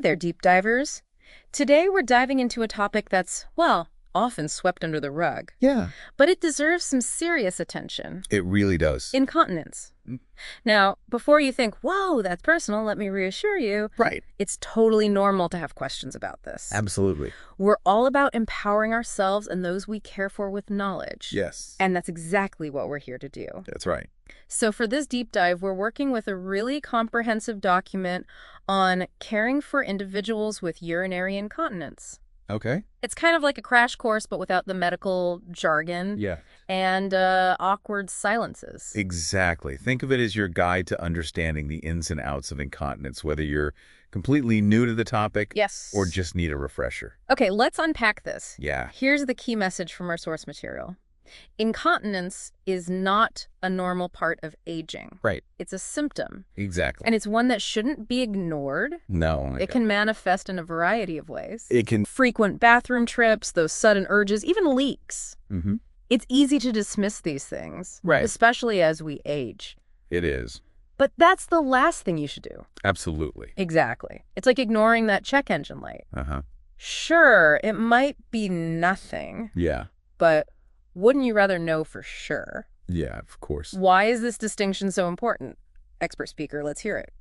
there, deep divers. Today we're diving into a topic that's, well, often swept under the rug. Yeah. But it deserves some serious attention. It really does. Incontinence. Now, before you think, whoa, that's personal, let me reassure you, Right. it's totally normal to have questions about this. Absolutely. We're all about empowering ourselves and those we care for with knowledge. Yes. And that's exactly what we're here to do. That's right. So for this deep dive, we're working with a really comprehensive document on caring for individuals with urinary incontinence. Okay. It's kind of like a crash course, but without the medical jargon Yeah. and awkward silences. Exactly. Think of it as your guide to understanding the ins and outs of incontinence, whether you're completely new to the topic Yes. or just need a refresher. Okay, let's unpack this. Yeah. Here's the key message from our source material. Incontinence is not a normal part of aging. Right. It's a symptom, Exactly. and it's one that shouldn't be ignored. No. It can manifest in a variety of ways. It can. Frequent bathroom trips, those sudden urges, even leaks. Mm-hmm. It's easy to dismiss these things, Right. especially as we age. It is. But that's the last thing you should do. Absolutely. Exactly. It's like ignoring that check engine light. Uh-huh. Sure, it might be nothing, Yeah. but wouldn't you rather know for sure? Yeah, of course. Why is this distinction so important? Expert speaker, let's hear it.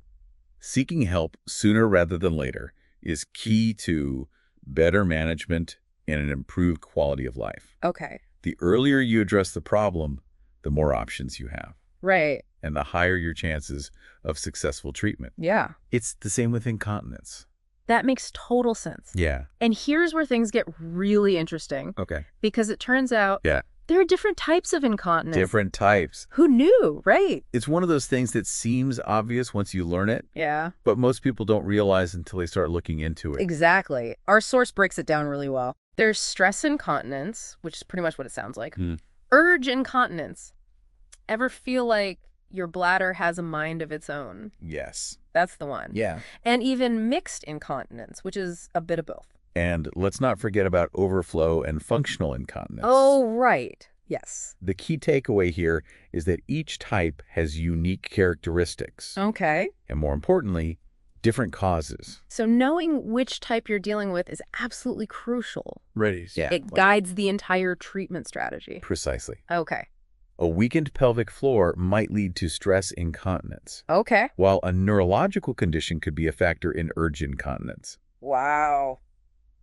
Seeking help sooner rather than later is key to better management and an improved quality of life. Okay. The earlier you address the problem, the more options you have, Right. and the higher your chances of successful treatment. Yeah. It's the same with incontinence. That makes total sense. Yeah. And here's where things get really interesting, Okay. because it turns out Yeah. there are different types of incontinence. Different types. Who knew, right? It's one of those things that seems obvious once you learn it, Yeah. but most people don't realize until they start looking into it. Exactly. Our source breaks it down really well. There's stress incontinence, which is pretty much what it sounds like. Urge incontinence. Ever feel like your bladder has a mind of its own? Yes. That's the one. Yeah. And even mixed incontinence, which is a bit of both. And let's not forget about overflow and functional incontinence. Oh, right. Yes. The key takeaway here is that each type has unique characteristics. Okay. And more importantly, different causes. So knowing which type you're dealing with is absolutely crucial. Yeah. It guides the entire treatment strategy. Precisely. Okay. A weakened pelvic floor might lead to stress incontinence, Okay. while a neurological condition could be a factor in urge incontinence. Wow.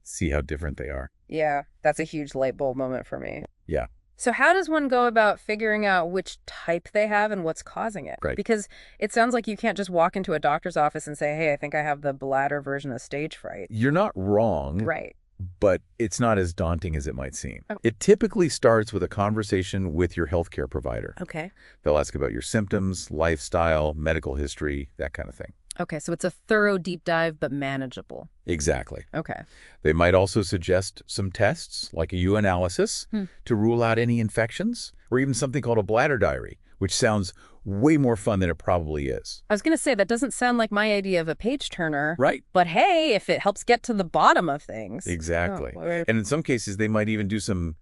See how different they are? Yeah, that's a huge light bulb moment for me. Yeah. So how does one go about figuring out which type they have and what's causing it? Right. Because it sounds like you can't just walk into a doctor's office and say, hey, I think I have the bladder version of stage fright. You're not wrong, Right. but it's not as daunting as it might seem. Oh. It typically starts with a conversation with your healthcare provider. Okay. They'll ask about your symptoms, lifestyle, medical history, that kind of thing. Okay, so it's a thorough deep dive, but manageable. Exactly. Okay. They might also suggest some tests, like a urinalysis, to rule out any infections, or even something called a bladder diary, which sounds way more fun than it probably is. I was going to say, that doesn't sound like my idea of a page turner. Right. But hey, if it helps get to the bottom of things. Exactly. Oh, right. And in some cases, they might even do some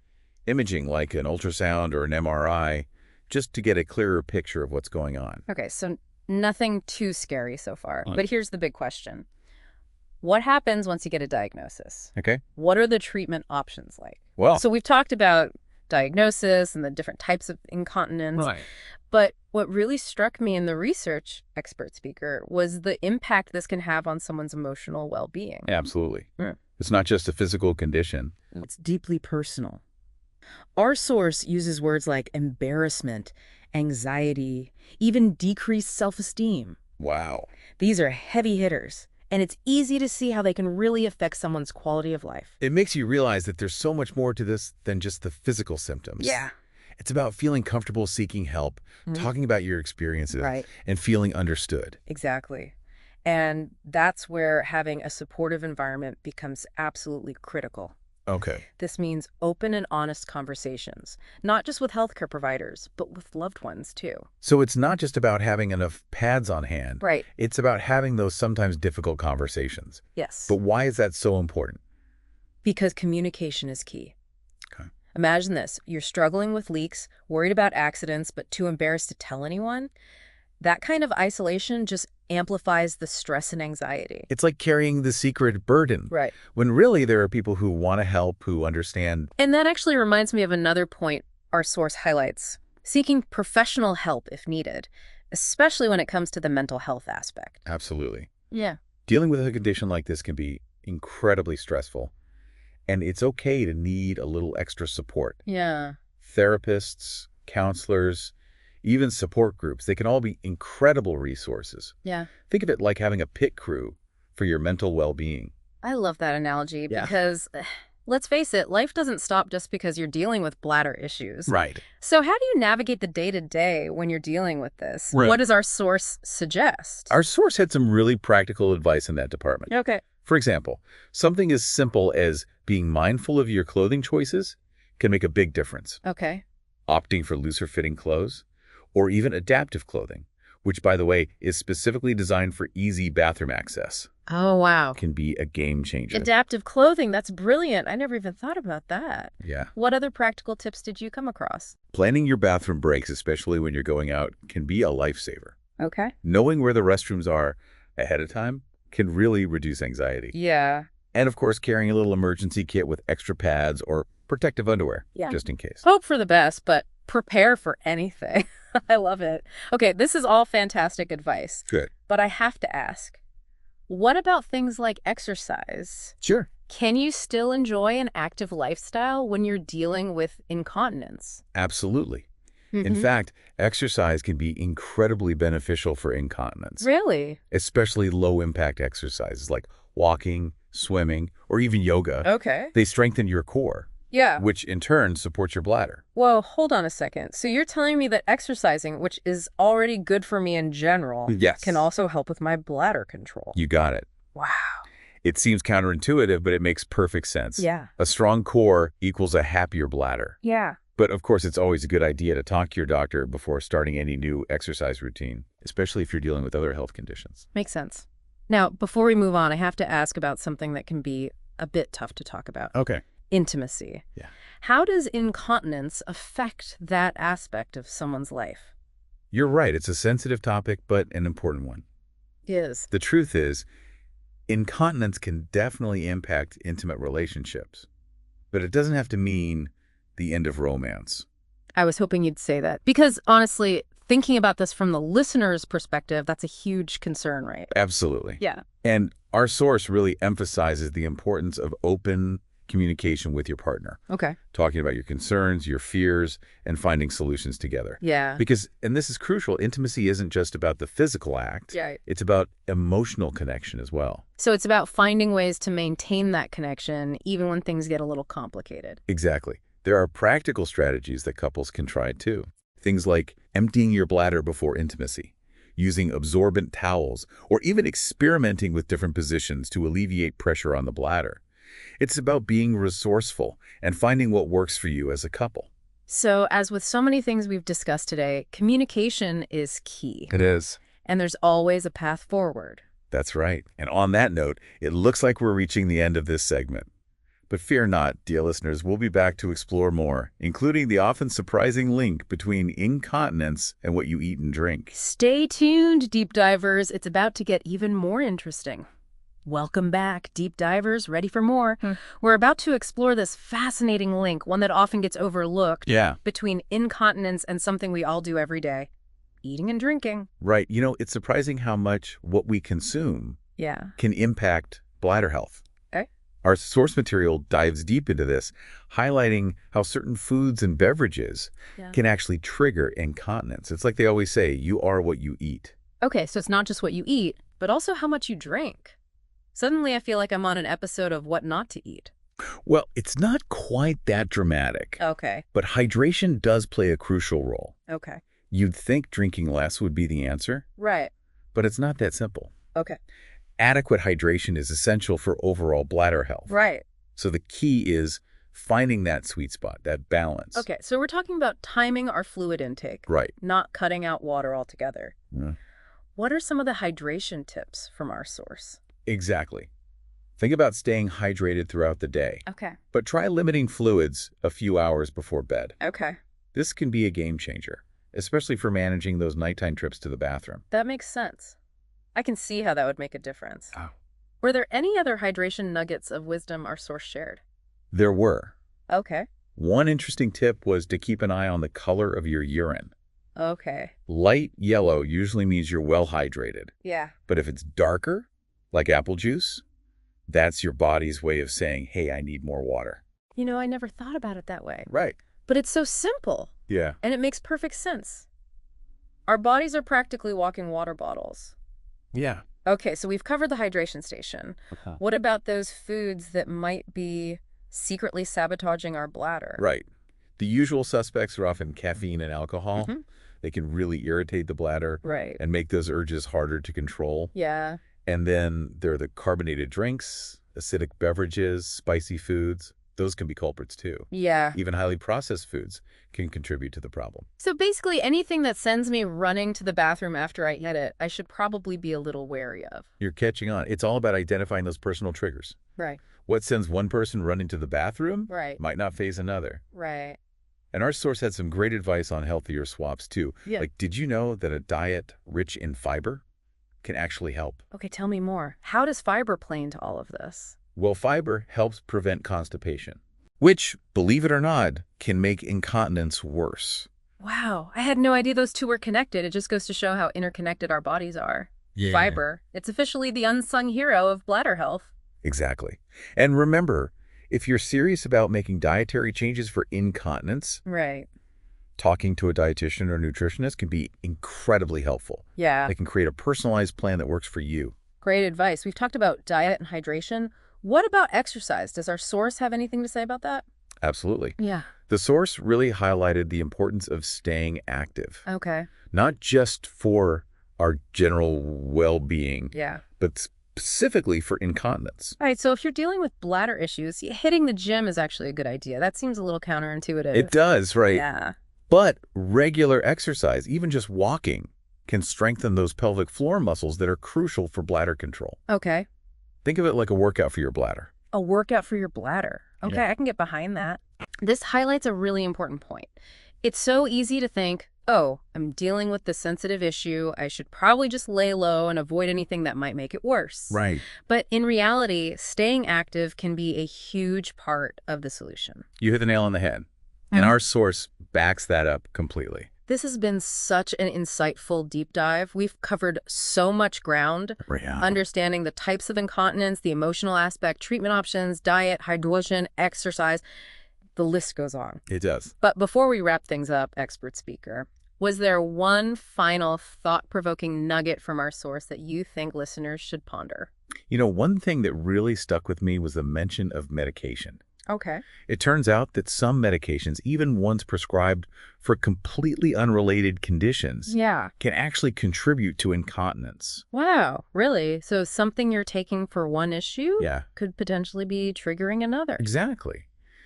imaging, like an ultrasound or an MRI, just to get a clearer picture of what's going on. Okay, so nothing too scary so far. Right. But here's the big question. What happens once you get a diagnosis? Okay? What are the treatment options like? Well, So we've talked about diagnosis and the different types of incontinence. right. But what really struck me in the research, expert speaker, was the impact this can have on someone's emotional well-being. Absolutely. Yeah. It's not just a physical condition. It's deeply personal. Our source uses words like embarrassment, anxiety, even decreased self-esteem. Wow. These are heavy hitters, and it's easy to see how they can really affect someone's quality of life. It makes you realize that there's so much more to this than just the physical symptoms. Yeah. It's about feeling comfortable seeking help, talking about your experiences, Right. and feeling understood. Exactly. And that's where having a supportive environment becomes absolutely critical. Okay. This means open and honest conversations, not just with healthcare providers, but with loved ones too. So it's not just about having enough pads on hand. Right. It's about having those sometimes difficult conversations. Yes. But why is that so important? Because communication is key. Okay. Imagine this. You're struggling with leaks, worried about accidents, but too embarrassed to tell anyone. That kind of isolation just amplifies the stress and anxiety. It's like carrying the secret burden. Right. When really there are people who want to help, who understand. And that actually reminds me of another point our source highlights: seeking professional help if needed, especially when it comes to the mental health aspect. Absolutely. Yeah. Dealing with a condition like this can be incredibly stressful, and it's okay to need a little extra support. Yeah. Therapists, counselors, even support groups, they can all be incredible resources. Yeah. Think of it like having a pit crew for your mental well-being. I love that analogy Yeah. because, let's face it, life doesn't stop just because you're dealing with bladder issues. Right. So how do you navigate the day-to-day when you're dealing with this? Right. What does our source suggest? Our source had some really practical advice in that department. Okay. For example, something as simple as being mindful of your clothing choices can make a big difference. Okay. Opting for looser fitting clothes, or even adaptive clothing, which, by the way, is specifically designed for easy bathroom access, Oh, wow. can be a game changer. Adaptive clothing, that's brilliant. I never even thought about that. Yeah. What other practical tips did you come across? Planning your bathroom breaks, especially when you're going out, can be a lifesaver. Okay. Knowing where the restrooms are ahead of time can really reduce anxiety. Yeah. And of course, carrying a little emergency kit with extra pads or protective underwear, just in case. Hope for the best, but prepare for anything. I love it. Okay, this is all fantastic advice. Good. But I have to ask, what about things like exercise? Sure. Can you still enjoy an active lifestyle when you're dealing with incontinence? Absolutely. In fact, exercise can be incredibly beneficial for incontinence. Really? Especially low-impact exercises like walking, swimming, or even yoga. Okay. They strengthen your core, Yeah. which in turn supports your bladder. Whoa, hold on a second. So you're telling me that exercising, which is already good for me in general, Yes. can also help with my bladder control? You got it. Wow. It seems counterintuitive, but it makes perfect sense. Yeah. A strong core equals a happier bladder. Yeah. But of course, it's always a good idea to talk to your doctor before starting any new exercise routine, especially if you're dealing with other health conditions. Makes sense. Now, before we move on, I have to ask about something that can be a bit tough to talk about. Okay. Intimacy. Yeah. How does incontinence affect that aspect of someone's life? You're right. It's a sensitive topic, but an important one. Yes. The truth is, incontinence can definitely impact intimate relationships, but it doesn't have to mean the end of romance. I was hoping you'd say that because honestly, thinking about this from the listener's perspective, that's a huge concern, right? Absolutely. Yeah. And our source really emphasizes the importance of open communication with your partner, Okay. talking about your concerns, your fears, and finding solutions together. Yeah. Because, and this is crucial, intimacy isn't just about the physical act. Right. It's about emotional connection as well. So it's about finding ways to maintain that connection even when things get a little complicated. Exactly. There are practical strategies that couples can try too. Things like emptying your bladder before intimacy, using absorbent towels, or even experimenting with different positions to alleviate pressure on the bladder. It's about being resourceful and finding what works for you as a couple. So as with so many things we've discussed today, communication is key. It is. And there's always a path forward. That's right. And on that note, it looks like we're reaching the end of this segment. But fear not, dear listeners, we'll be back to explore more, including the often surprising link between incontinence and what you eat and drink. Stay tuned, deep divers. It's about to get even more interesting. Welcome back, deep divers, ready for more. We're about to explore this fascinating link, one that often gets overlooked, between incontinence and something we all do every day, eating and drinking. Right. You know, it's surprising how much what we consume can impact bladder health. Our source material dives deep into this, highlighting how certain foods and beverages can actually trigger incontinence. It's like they always say, you are what you eat. Okay, so it's not just what you eat, but also how much you drink. Suddenly I feel like I'm on an episode of What Not to Eat. Well, it's not quite that dramatic. Okay. But hydration does play a crucial role. Okay. You'd think drinking less would be the answer. Right. But it's not that simple. Okay. Adequate hydration is essential for overall bladder health. Right. So the key is finding that sweet spot, that balance. Okay, so we're talking about timing our fluid intake. Right. Not cutting out water altogether. Yeah. What are some of the hydration tips from our source? Exactly. Think about staying hydrated throughout the day. Okay. But try limiting fluids a few hours before bed. Okay. This can be a game changer, especially for managing those nighttime trips to the bathroom. That makes sense. I can see how that would make a difference. Oh. Were there any other hydration nuggets of wisdom our source shared? There were. Okay. One interesting tip was to keep an eye on the color of your urine. Okay. Light yellow usually means you're well hydrated. Yeah. But if it's darker, like apple juice, that's your body's way of saying, hey, I need more water. You know, I never thought about it that way. Right. But it's so simple. Yeah. And it makes perfect sense. Our bodies are practically walking water bottles. Yeah. Okay, so we've covered the hydration station. What about those foods that might be secretly sabotaging our bladder? Right. The usual suspects are often caffeine and alcohol. Mm-hmm. They can really irritate the bladder Right. and make those urges harder to control. Yeah. And then there are the carbonated drinks, acidic beverages, spicy foods. Those can be culprits too. Yeah. Even highly processed foods can contribute to the problem. So basically anything that sends me running to the bathroom after I eat it, I should probably be a little wary of. You're catching on. It's all about identifying those personal triggers. Right. What sends one person running to the bathroom Right. might not faze another. Right. And our source had some great advice on healthier swaps too. Yeah. Like, did you know that a diet rich in fiber can actually help? Okay, tell me more. How does fiber play into all of this? Well, fiber helps prevent constipation, which, believe it or not, can make incontinence worse. Wow, I had no idea those two were connected. It just goes to show how interconnected our bodies are. Yeah. Fiber. It's officially the unsung hero of bladder health. Exactly. And remember, if you're serious about making dietary changes for incontinence, Right. talking to a dietitian or nutritionist can be incredibly helpful. Yeah. They can create a personalized plan that works for you. Great advice. We've talked about diet and hydration. What about exercise? Does our source have anything to say about that? Absolutely. Yeah. The source really highlighted the importance of staying active, Okay. not just for our general well-being, Yeah. but specifically for incontinence. All right, so if you're dealing with bladder issues, hitting the gym is actually a good idea. That seems a little counterintuitive. It does, right? Yeah. But regular exercise, even just walking, can strengthen those pelvic floor muscles that are crucial for bladder control. Okay. Think of it like a workout for your bladder. A workout for your bladder. Okay, Yeah. I can get behind that. This highlights a really important point. It's so easy to think, oh, I'm dealing with this sensitive issue. I should probably just lay low and avoid anything that might make it worse. Right. But in reality, staying active can be a huge part of the solution. You hit the nail on the head. And our source backs that up completely. This has been such an insightful deep dive. We've covered so much ground, Yeah. understanding the types of incontinence, the emotional aspect, treatment options, diet, hydration, exercise. The list goes on. It does. But before we wrap things up, expert speaker, was there one final thought-provoking nugget from our source that you think listeners should ponder? You know, one thing that really stuck with me was the mention of medication. Okay. It turns out that some medications, even ones prescribed for completely unrelated conditions, Yeah. can actually contribute to incontinence. Wow, really? So something you're taking for one issue Yeah, could potentially be triggering another. exactly.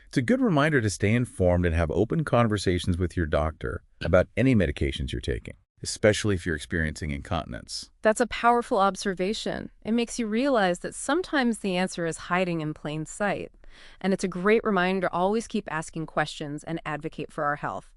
It's a good reminder to stay informed and have open conversations with your doctor about any medications you're taking, especially if you're experiencing incontinence. That's a powerful observation. It makes you realize that sometimes the answer is hiding in plain sight. And it's a great reminder to always keep asking questions and advocate for our health.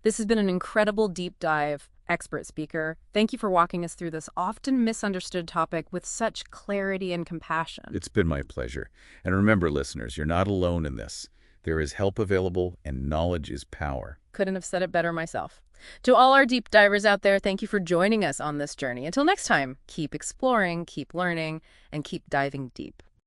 This has been an incredible deep dive, expert speaker. Thank you for walking us through this often misunderstood topic with such clarity and compassion. It's been my pleasure. And remember, listeners, you're not alone in this. There is help available, and knowledge is power. Couldn't have said it better myself. To all our deep divers out there, thank you for joining us on this journey. Until next time, keep exploring, keep learning, and keep diving deep.